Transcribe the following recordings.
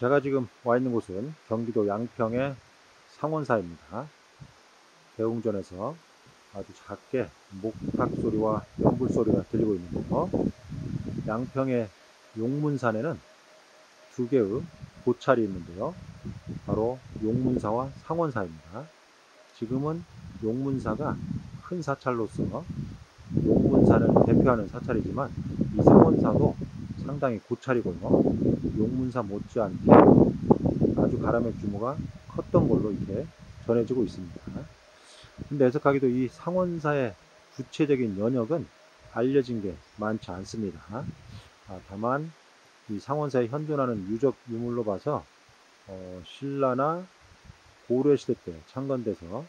제가 지금 와 있는 곳은 경기도 양평의 상원사입니다. 대웅전에서 아주 작게 목탁 소리와 연불 소리가 들리고 있는데요. 양평의 용문산에는 두 개의 고찰이 있는데요. 바로 용문사와 상원사입니다. 지금은 용문사가 큰 사찰로서 용문산을 대표하는 사찰이지만 이 상원사도 상당히 고찰이고요. 용문사 못지않게 아주 가람의 규모가 컸던 걸로 이렇게 전해지고 있습니다. 근데 애석하게도 이 상원사의 구체적인 연역은 알려진 게 많지 않습니다. 다만 이 상원사에 현존하는 유적 유물로 봐서 신라나 고려시대 때 창건돼서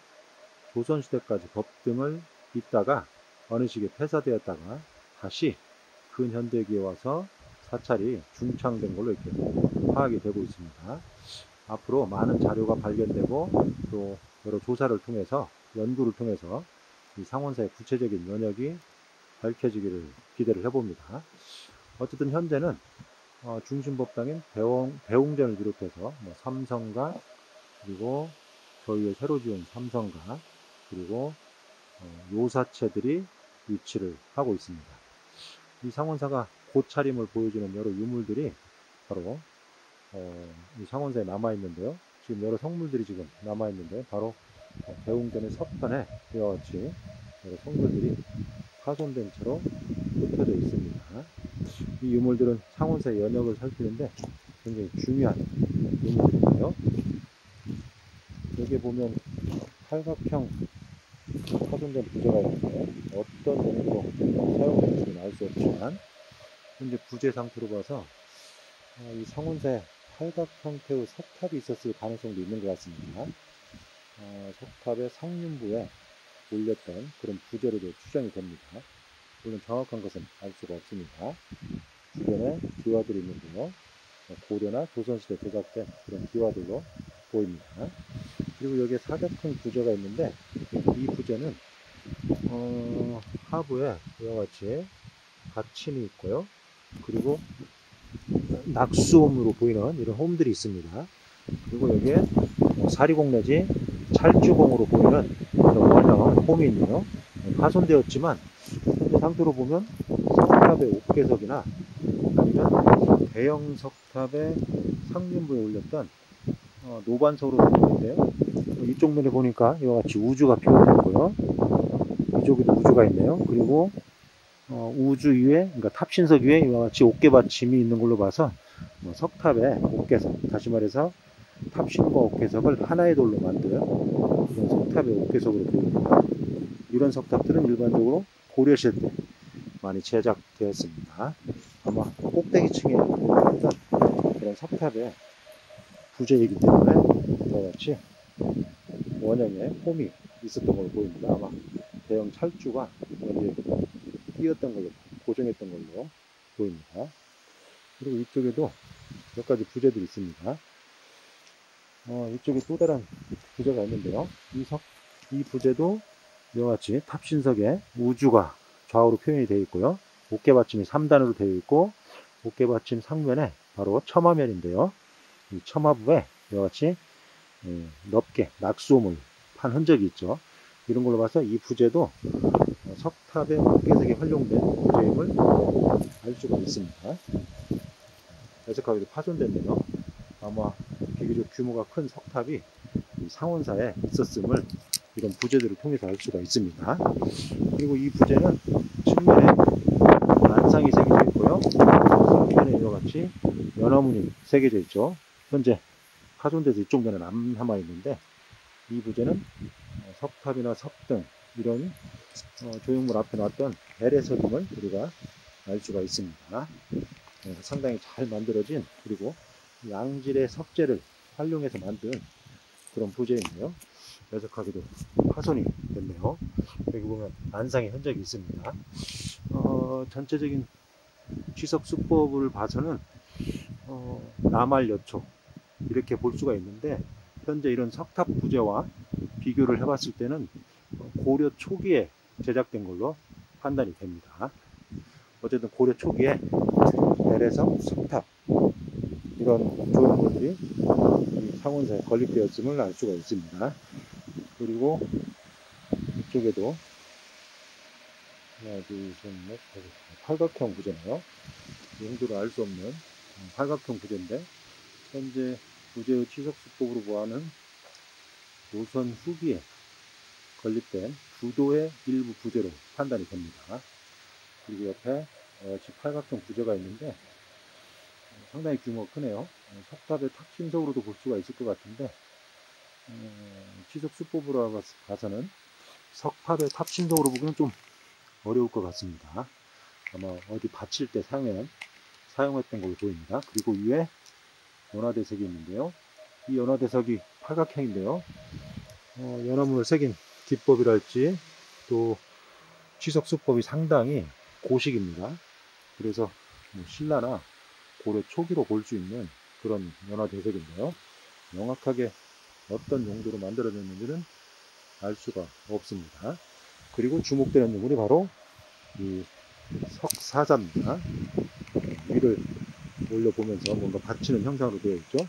조선시대까지 법등을 잇다가 어느 시기에 폐사되었다가 다시 근현대기에 와서 사찰이 중창된 걸로 이렇게 파악이 되고 있습니다. 앞으로 많은 자료가 발견되고 또 여러 조사를 통해서 연구를 통해서 이 상원사의 구체적인 연역이 밝혀지기를 기대를 해봅니다. 어쨌든 현재는 중심법당인 대웅전을 비롯해서 삼성가, 그리고 저희의 새로 지은 삼성가, 그리고 요사체들이 위치를 하고 있습니다. 이 상원사가 고차림을 보여주는 여러 유물들이 바로 이 상원사에 남아있는데요. 지금 여러 성물들이 지금 남아있는데 바로 대웅전의 서편에 이와 같이 여러 성물들이 파손된 채로 흩어져 있습니다. 이 유물들은 상원사의 연역을 살피는데 굉장히 중요한 유물들인데요. 여기 보면 팔각형 파손된 부재가 있는데 어떤 용도로 사용될지는 알 수 없지만 현재 부재 상태로 봐서 이 상원사에 팔각 형태의 석탑이 있었을 가능성도 있는 것 같습니다. 석탑의 상륜부에 올렸던 그런 부재로도 추정이 됩니다. 물론 정확한 것은 알 수가 없습니다. 주변에 기와들이 있는데요. 고려나 조선시대 제작된 그런 기와들로 보입니다. 그리고 여기에 사각형 부재가 있는데 이 부재는 하부에 이와 같이 받침이 있고요. 그리고 낙수홈으로 보이는 이런 홈들이 있습니다. 그리고 여기에 사리공 내지 찰주공으로 보이는 이런 원형 홈이 있네요. 파손되었지만 현재 상태로 보면 석탑의 옥계석이나 아니면 대형 석탑의 상륜부에 올렸던 노반석으로 보이는데요. 이쪽 면에 보니까 이와 같이 우주가 표현되어 있고요. 이쪽에도 우주가 있네요. 그리고 우주 위에, 그러니까 탑신석 위에 이와 같이 옥계 받침이 있는 걸로 봐서 석탑의 옥계석, 다시 말해서 탑신과 옥계석을 하나의 돌로 만든 이런 석탑의 옥계석으로 보입니다. 이런 석탑들은 일반적으로 고려시대 때 많이 제작되었습니다. 아마 꼭대기층에 있던 그런 석탑의 부재이기 때문에 이와 같이 원형의 홈이 있었던 걸로 보입니다. 아마 대형 찰주가 여기에 끼었던 걸로, 고정했던 걸로 보입니다. 그리고 이쪽에도 몇 가지 부재들이 있습니다. 이쪽에 또 다른 부재가 있는데요. 이 부재도 이와 같이 탑신석에 우주가 좌우로 표현이 되어 있고요. 옥계받침이 3단으로 되어 있고, 옥계받침 상면에 바로 첨화면인데요. 이 첨화부에 이와 같이 넓게 낙수홈을 판 흔적이 있죠. 이런 걸로 봐서 이 부재도 석탑의 옥계석에 활용된 부재임을 알 수가 있습니다. 애석하게도 파손됐네요. 아마 비교적 규모가 큰 석탑이 이 상원사에 있었음을 이런 부재들을 통해서 알 수가 있습니다. 그리고 이 부재는 측면에 난상이 새겨져 있고요. 측면에 이와 같이 연화문이 새겨져 있죠. 현재 파손돼서 이쪽 면에 안 남아 있는데 이 부재는 석탑이나 석등 이런 조형물 앞에 놨던 베레석임을 우리가 알 수가 있습니다. 상당히 잘 만들어진, 그리고 양질의 석재를 활용해서 만든 그런 부재인데요. 애석하게도 파손이 됐네요. 여기 보면 난상의 흔적이 있습니다. 전체적인 취석 수법을 봐서는 남할여초 이렇게 볼 수가 있는데, 현재 이런 석탑 부재와 비교를 해봤을 때는 고려 초기에 제작된 걸로 판단이 됩니다. 어쨌든 고려 초기에 베레석 석탑 이런 조형물들이 이 상온사에 건립되었음을 알 수가 있습니다. 그리고 이쪽에도 하나, 둘, 셋, 넷, 다섯, 팔각형 부재네요. 용도를 알 수 없는 팔각형 부재인데, 현재 부재의 치석수법으로 보아하는 노선 후기에 건립된 부도의 일부 부재로 판단이 됩니다. 그리고 옆에 집 팔각형 부재가 있는데 상당히 규모가 크네요. 석탑의 탑심석으로도 볼 수가 있을 것 같은데, 치석수법으로 봐서는 석탑의 탑심석으로 보기는 좀 어려울 것 같습니다. 아마 어디 받칠 때 사용했던 걸로 보입니다. 그리고 위에 연화대석이 있는데요. 이 연화대석이 팔각형인데요. 연화문을 새긴 기법이랄지 또 치석수법이 상당히 고식입니다. 그래서 뭐 신라나 고려 초기로 볼 수 있는 그런 연화대석인데요. 명확하게 어떤 용도로 만들어졌는지는 알 수가 없습니다. 그리고 주목되는 유물이 바로 이 석사자입니다. 위를 올려보면서 뭔가 받치는 형상으로 되어 있죠.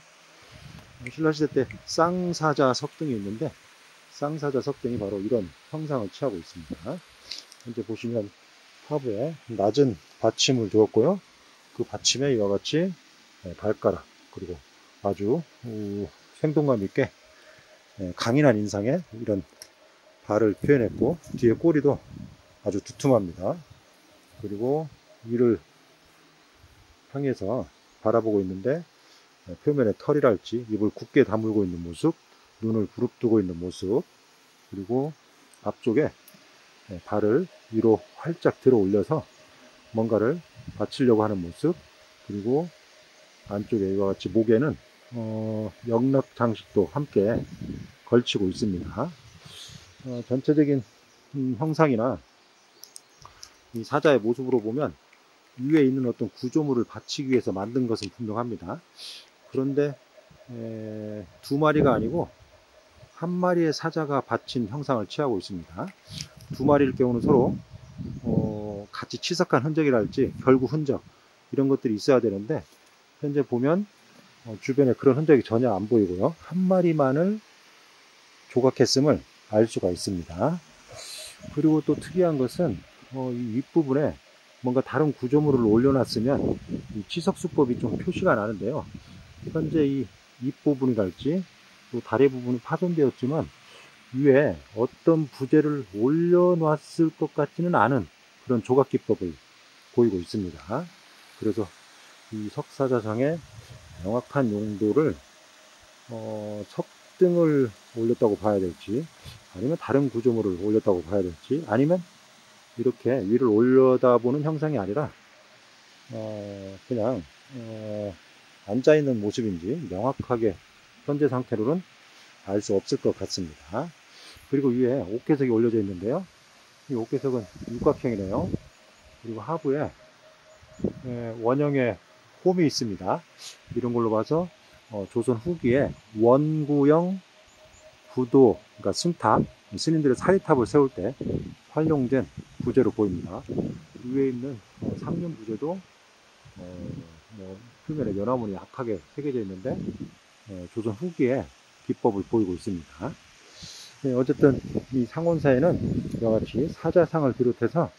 신라시대 때 쌍사자 석등이 있는데, 쌍사자 석등이 바로 이런 형상을 취하고 있습니다. 현재 보시면 하부에 낮은 받침을 두었고요. 그 받침에 이와 같이 발가락, 그리고 아주 생동감 있게 강인한 인상의 이런 발을 표현했고, 뒤에 꼬리도 아주 두툼합니다. 그리고 위를 향해서 바라보고 있는데, 표면에 털이랄지 입을 굳게 다물고 있는 모습, 눈을 부릅뜨고 있는 모습, 그리고 앞쪽에 발을 위로 활짝 들어 올려서 뭔가를 받치려고 하는 모습, 그리고 안쪽에 이와 같이 목에는 영락 장식도 함께 걸치고 있습니다. 전체적인 형상이나 이 사자의 모습으로 보면 위에 있는 어떤 구조물을 받치기 위해서 만든 것은 분명합니다. 그런데 두 마리가 아니고 한 마리의 사자가 받친 형상을 취하고 있습니다. 두 마리일 경우는 서로 같이 치석한 흔적이랄지 결구 흔적, 이런 것들이 있어야 되는데, 현재 보면 주변에 그런 흔적이 전혀 안 보이고요. 한 마리만을 조각했음을 알 수가 있습니다. 그리고 또 특이한 것은 이 윗부분에 뭔가 다른 구조물을 올려놨으면 이 치석수법이 좀 표시가 나는데요. 현재 이 윗부분이랄지 또 다리 부분이 파손되었지만 위에 어떤 부재를 올려놨을 것 같지는 않은 그런 조각 기법을 보이고 있습니다. 그래서 이 석사자상의 명확한 용도를 석등을 올렸다고 봐야 될지, 아니면 다른 구조물을 올렸다고 봐야 될지, 아니면 이렇게 위를 올려다보는 형상이 아니라 그냥 앉아있는 모습인지 명확하게 현재 상태로는 알 수 없을 것 같습니다. 그리고 위에 옥괴석이 올려져 있는데요. 이 옥괴석은 육각형이네요. 그리고 하부에 원형의 홈이 있습니다. 이런 걸로 봐서 조선 후기에 원구형 부도, 그러니까 승탑, 스님들의 사리탑을 세울 때 활용된 부재로 보입니다. 위에 있는 상륜 부재도 표면에 연화문이 약하게 새겨져 있는데 조선 후기에 기법을 보이고 있습니다. 어쨌든 이 상원사에는 이와 같이 사자상을 비롯해서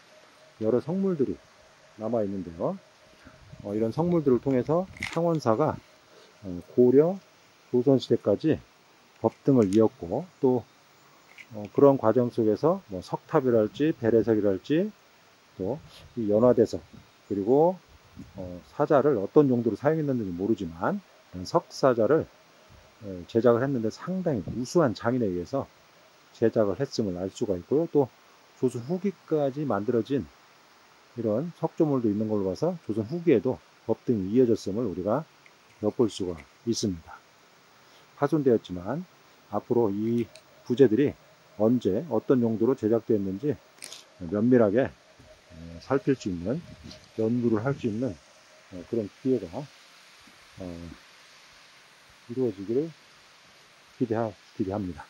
여러 성물들이 남아 있는데요. 이런 성물들을 통해서 상원사가 고려, 조선시대까지 법등을 이었고, 또 그런 과정 속에서 뭐 석탑이랄지 배례석이랄지 또 이 연화대석, 그리고 사자를 어떤 용도로 사용했는지 모르지만 석사자를 제작을 했는데 상당히 우수한 장인에 의해서 제작을 했음을 알 수가 있고요. 또 조선 후기까지 만들어진 이런 석조물도 있는 걸로 봐서 조선 후기에도 법등이 이어졌음을 우리가 엿볼 수가 있습니다. 파손되었지만 앞으로 이 부재들이 언제 어떤 용도로 제작되었는지 면밀하게 살필 수 있는, 연구를 할 수 있는 그런 기회가 이루어지기를 기대합니다.